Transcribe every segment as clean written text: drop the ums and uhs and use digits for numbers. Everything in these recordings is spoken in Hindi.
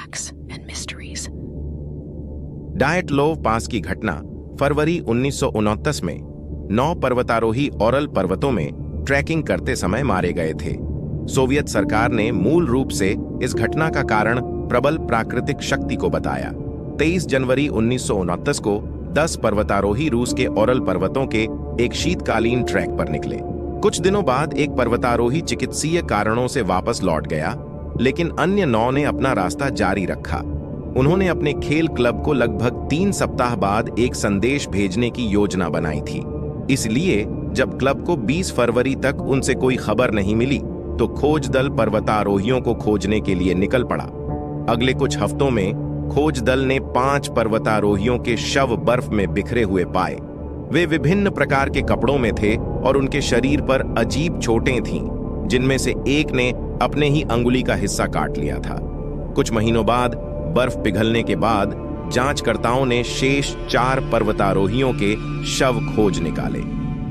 facts and mysteries. डायटलोव पास की घटना फरवरी 1929 में 9 पर्वतारोही ओरल पर्वतों में ट्रैकिंग करते समय मारे गए थे। सोवियत सरकार ने मूल रूप से इस घटना का कारण प्रबल प्राकृतिक शक्ति को बताया। 23 जनवरी 1929 को 10 पर्वतारोही रूस के ओरल पर्वतों के एक शीतकालीन ट्रैक पर निकले। कुछ दिनों बाद एक पर्वतारोही चिकित्सीय कारणों से वापस लौट गया, लेकिन अन्य 9 ने अपना रास्ता जारी रखा। उन्होंने अपने खेल क्लब को लगभग 3 सप्ताह बाद एक संदेश भेजने की योजना बनाई थी। इसलिए जब क्लब को 20 फरवरी तक उनसे कोई खबर नहीं मिली, तो खोज दल पर्वतारोहियों को खोजने के लिए निकल पड़ा। अगले कुछ हफ्तों में खोज दल ने 5 पर्वतारोहियों के शव बर्फ में बिखरे हुए पाए। वे विभिन्न प्रकार के कपड़ों में थे और उनके शरीर पर अजीब चोटें थीं, जिनमें से एक ने अपने ही अंगुली का हिस्सा काट लिया था। कुछ महीनों बाद बर्फ पिघलने के बाद जांचकर्ताओं ने शेष 4 पर्वतारोहियों के शव खोज निकाले।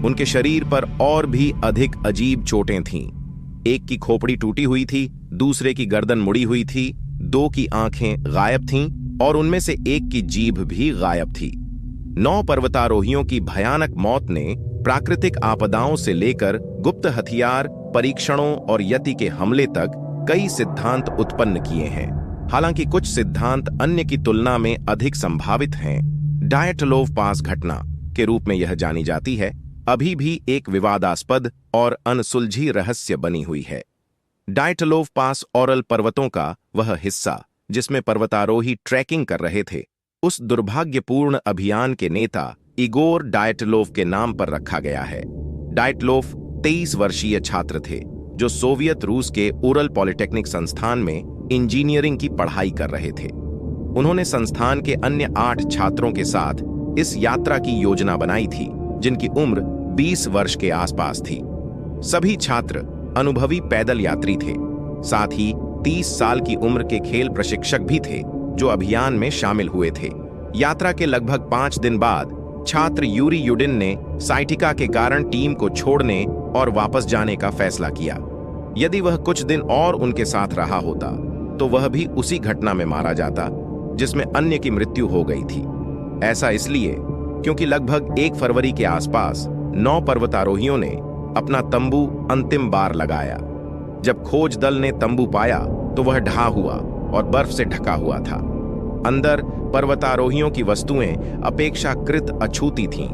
उनके शरीर पर और भी अधिक अजीब चोटें थीं। एक की खोपड़ी टूटी हुई थी, दूसरे की गर्दन मुड़ी हुई थी, 2 की आंखें गायब थीं और उनमें से एक की जीभ भी गायब थी। 9 पर्वतारोहियों की भयानक मौत ने प्राकृतिक आपदाओं से लेकर गुप्त हथियार परीक्षणों और यति के हमले तक कई सिद्धांत उत्पन्न किए हैं। हालांकि कुछ सिद्धांत अन्य की तुलना में अधिक संभावित हैं। डायटलोव पास घटना के रूप में यह जानी जाती है, अभी भी एक विवादास्पद और अनसुलझी रहस्य बनी हुई है। डायटलोव पास ओरल पर्वतों का वह हिस्सा जिसमें पर्वतारोही ट्रैकिंग कर रहे थे, उस दुर्भाग्यपूर्ण अभियान के नेता इगोर डायटलोव के नाम पर रखा गया है। डायटलोव 23 वर्षीय छात्र थे जो सोवियत रूस के उरल पॉलिटेक्निक संस्थान में इंजीनियरिंग की पढ़ाई कर रहे थे। उन्होंने संस्थान के अन्य 8 छात्रों के साथ इस यात्रा की योजना बनाई थी, जिनकी उम्र 20 वर्ष के आसपास थी। सभी छात्र अनुभवी पैदल यात्री थे। साथ ही 30 साल की उम्र के खेल प्रशिक्षक भी थे जो अभियान में शामिल हुए थे। यात्रा के लगभग 5 दिन बाद छात्र यूरी युडिन ने साइटिका के कारण टीम को छोड़ने और वापस जाने का फैसला किया। यदि वह कुछ दिन और उनके साथ रहा होता तो वह भी उसी घटना में मारा जाता जिसमें अन्य की मृत्यु हो गई थी। ऐसा इसलिए क्योंकि लगभग 1 फरवरी के आसपास 9 पर्वतारोहियों ने अपना तंबू अंतिम बार लगाया। जब खोज दल ने तंबू पाया तो वह ढहा हुआ और बर्फ से ढका हुआ था। अंदर पर्वतारोहियों की वस्तुएं अपेक्षाकृत अछूती थीं।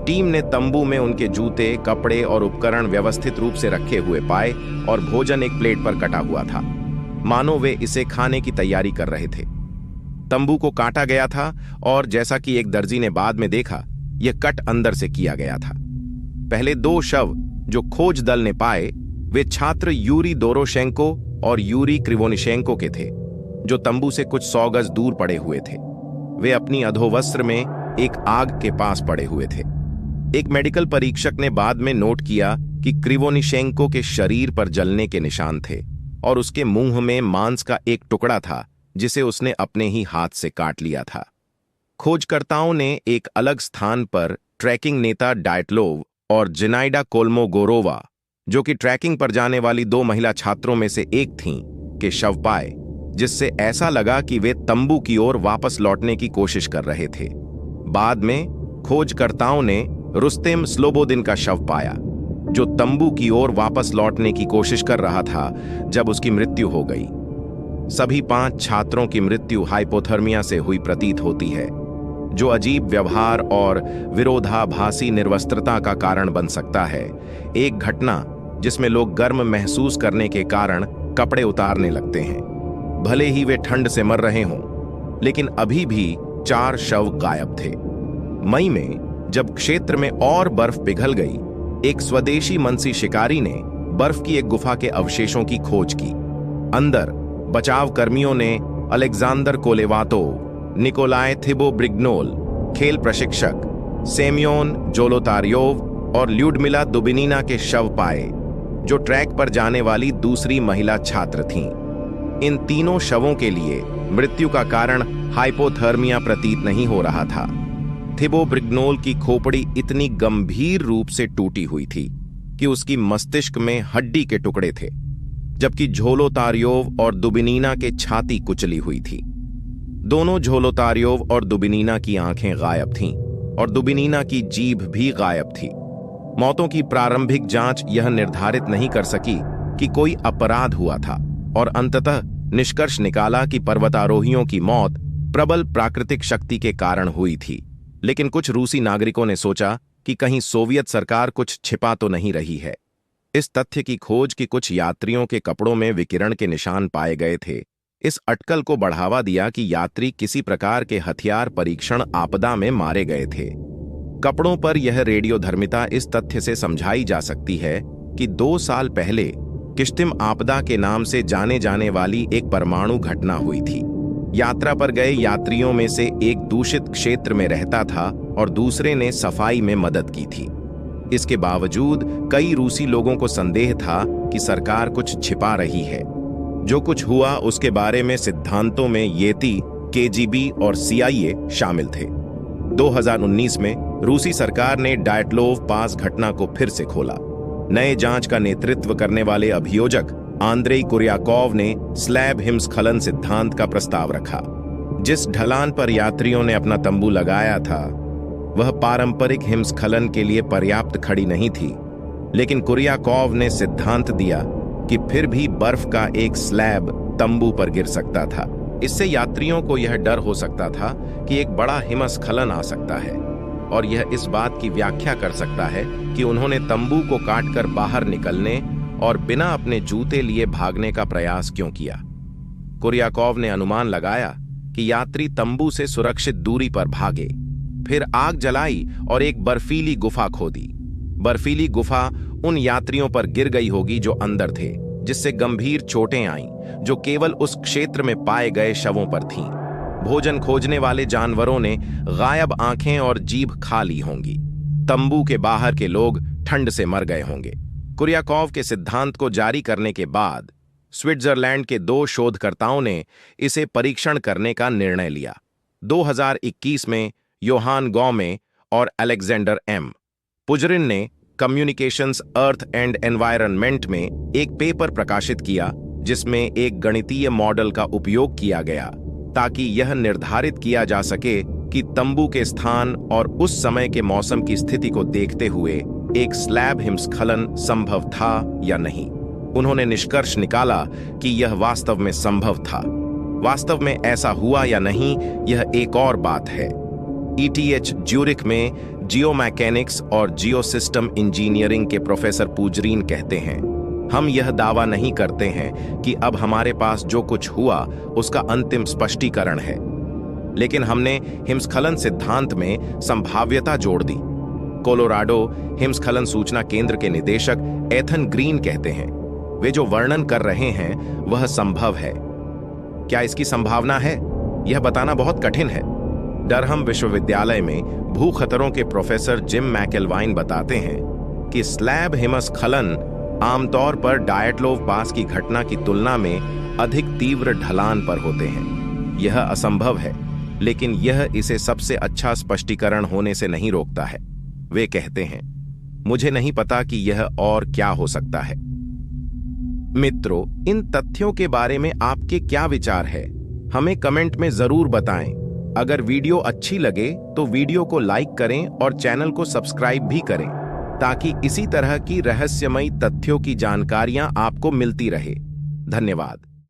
टीम ने तंबू में उनके जूते, कपड़े और उपकरण व्यवस्थित रूप से रखे हुए पाए और भोजन एक प्लेट पर कटा हुआ था, मानो वे इसे खाने की तैयारी कर रहे थे। तंबू को काटा गया था और जैसा कि एक दर्जी ने बाद में देखा, यह कट अंदर से किया गया था। पहले 2 शव जो खोज दल ने पाए वे छात्र यूरी दोरोशेंको और यूरी क्रिवोनिशेंको के थे, जो तंबू से कुछ 100 गज दूर पड़े हुए थे। वे अपनी अधोवस्त्र में एक आग के पास पड़े हुए थे। एक मेडिकल परीक्षक ने बाद में नोट किया कि क्रिवोनिशेंको के शरीर पर जलने के निशान थे और उसके मुंह में मांस का एक टुकड़ा था जिसे उसने अपने ही हाथ से काट लिया था। खोजकर्ताओं ने एक अलग स्थान पर ट्रैकिंग नेता डायटलोव और जिनाइडा कोल्मोगोरोवा, जो कि ट्रैकिंग पर जाने वाली 2 महिला छात्रों में से एक थीं, के शव पाए, जिससे ऐसा लगा कि वे तंबू की ओर वापस लौटने की कोशिश कर रहे थे। बाद में खोजकर्ताओं ने रुस्तेम स्लोबोदिन का शव पाया, जो तंबू की ओर वापस लौटने की कोशिश कर रहा था जब उसकी मृत्यु हो गई। सभी 5 छात्रों की मृत्यु हाइपोथर्मिया से हुई प्रतीत होती है, जो अजीब व्यवहार और विरोधाभासी निर्वस्त्रता का कारण बन सकता है। एक घटना जिसमें लोग गर्म महसूस करने के कारण कपड़े उतारने लगते हैं, भले ही वे ठंड से मर रहे हों। लेकिन अभी भी 4 शव गायब थे। मई में जब क्षेत्र में और बर्फ पिघल गई, एक स्वदेशी मनसी शिकारी ने बर्फ की एक गुफा के अवशेषों की खोज की। अंदर बचाव कर्मियों ने अलेक्जेंडर कोलेवातोव, निकोलाय थिबो-ब्रिग्नोल, खेल प्रशिक्षक सेमियोन जोलोतारियोव और ल्यूडमिला दुबिनीना के शव पाए, जो ट्रैक पर जाने वाली दूसरी महिला छात्र थीं। इन तीनों शवों के लिए मृत्यु का कारण हाइपोथर्मिया प्रतीत नहीं हो रहा था। थिबो-ब्रिग्नोल की खोपड़ी इतनी गंभीर रूप से टूटी हुई थी कि उसकी मस्तिष्क में हड्डी के टुकड़े थे, जबकि झोलोतार्योव और दुबिनीना के छाती कुचली हुई थी। दोनों झोलोतार्योव और दुबिनीना की आंखें गायब थीं और दुबिनीना की जीभ भी गायब थी। मौतों की प्रारंभिक जांच यह निर्धारित नहीं कर सकी कि कोई अपराध हुआ था और अंततः निष्कर्ष निकाला कि पर्वतारोहियों की मौत प्रबल प्राकृतिक शक्ति के कारण हुई थी। लेकिन कुछ रूसी नागरिकों ने सोचा कि कहीं सोवियत सरकार कुछ छिपा तो नहीं रही है। इस तथ्य की खोज कि कुछ यात्रियों के कपड़ों में विकिरण के निशान पाए गए थे, इस अटकल को बढ़ावा दिया कि यात्री किसी प्रकार के हथियार परीक्षण आपदा में मारे गए थे। कपड़ों पर यह रेडियोधर्मिता इस तथ्य से समझाई जा सकती है कि 2 साल पहले किश्तिम आपदा के नाम से जाने जाने वाली एक परमाणु घटना हुई थी। यात्रा पर गए यात्रियों में से एक दूषित क्षेत्र में रहता था और दूसरे ने सफाई में मदद की थी। इसके बावजूद कई रूसी लोगों को संदेह था कि सरकार कुछ छिपा रही है। जो कुछ हुआ उसके बारे में सिद्धांतों में येती, केजीबी और सीआईए शामिल थे। 2019 में रूसी सरकार ने डायटलोव पास घटना को फिर से खोला। नए जांच का नेतृत्व करने वाले अभियोजक आंद्रेई कुर्याकोव ने स्लैब हिमस्खलन सिद्धांत का प्रस्ताव रखा। जिस ढलान पर यात्रियों ने अपना तंबू लगाया था वह पारंपरिक हिमस्खलन के लिए पर्याप्त खड़ी नहीं थी, लेकिन कुर्याकोव ने सिद्धांत दिया कि फिर भी बर्फ का एक स्लैब तंबू पर गिर सकता था। इससे यात्रियों को यह डर हो सकता था कि एक बड़ा हिमस्खलन आ सकता है, और यह इस बात की व्याख्या कर सकता है कि उन्होंने तंबू को काटकर बाहर निकलने और बिना अपने जूते लिए भागने का प्रयास क्यों किया। कुर्याकोव ने अनुमान लगाया कि यात्री तंबू से सुरक्षित दूरी पर भागे, फिर आग जलाई और एक बर्फीली गुफा खोदी। बर्फीली गुफा उन यात्रियों पर गिर गई होगी जो अंदर थे, जिससे गंभीर चोटें आईं, जो केवल उस क्षेत्र में पाए गए शवों पर थीं। भोजन खोजने वाले जानवरों ने गायब आंखें और जीभ खा ली होंगी। तंबू के बाहर के लोग ठंड से मर गए होंगे। कुर्याकोव के सिद्धांत को जारी करने के बाद स्विट्जरलैंड के 2 शोधकर्ताओं ने इसे परीक्षण करने का निर्णय लिया। 2021 में योहान गॉमे और अलेक्जेंडर एम. पुजरिन ने कम्युनिकेशंस अर्थ एंड एनवायरनमेंट में एक पेपर प्रकाशित किया, जिसमें एक गणितीय मॉडल का उपयोग किया गया ताकि यह निर्धारित किया जा सके कि तंबू के स्थान और उस समय के मौसम की स्थिति को देखते हुए एक स्लैब हिमस्खलन संभव था या नहीं। उन्होंने निष्कर्ष निकाला कि यह वास्तव में संभव था। वास्तव में ऐसा हुआ या नहीं, यह एक और बात है। ETH ज्यूरिख में जियोमैकेनिक्स और जियोसिस्टम इंजीनियरिंग के प्रोफेसर पुजरीन कहते हैं, हम यह दावा नहीं करते हैं कि अब हमारे पास जो कुछ हुआ उसका अंतिम स्पष्टीकरण है, लेकिन हमने हिमस्खलन सिद्धांत में संभाव्यता जोड़ दी। कोलोराडो हिमस्खलन सूचना केंद्र के निदेशक एथन ग्रीन कहते हैं, वे जो वर्णन कर रहे हैं वह संभव है। क्या इसकी संभावना है, यह बताना बहुत कठिन है। डरहम विश्वविद्यालय में भू खतरों के प्रोफेसर जिम मैकेलवाइन बताते हैं कि स्लैब हिमस्खलन आमतौर पर डायटलोव पास की घटना की तुलना में अधिक तीव्र ढलान पर होते हैं। यह असंभव है, लेकिन यह इसे सबसे अच्छा स्पष्टीकरण होने से नहीं रोकता है। वे कहते हैं, मुझे नहीं पता कि यह और क्या हो सकता है। मित्रों, इन तथ्यों के बारे में आपके क्या विचार है, हमें कमेंट में जरूर बताएं। अगर वीडियो अच्छी लगे तो वीडियो को लाइक करें और चैनल को सब्सक्राइब भी करें, ताकि इसी तरह की रहस्यमयी तथ्यों की जानकारियां आपको मिलती रहे। धन्यवाद।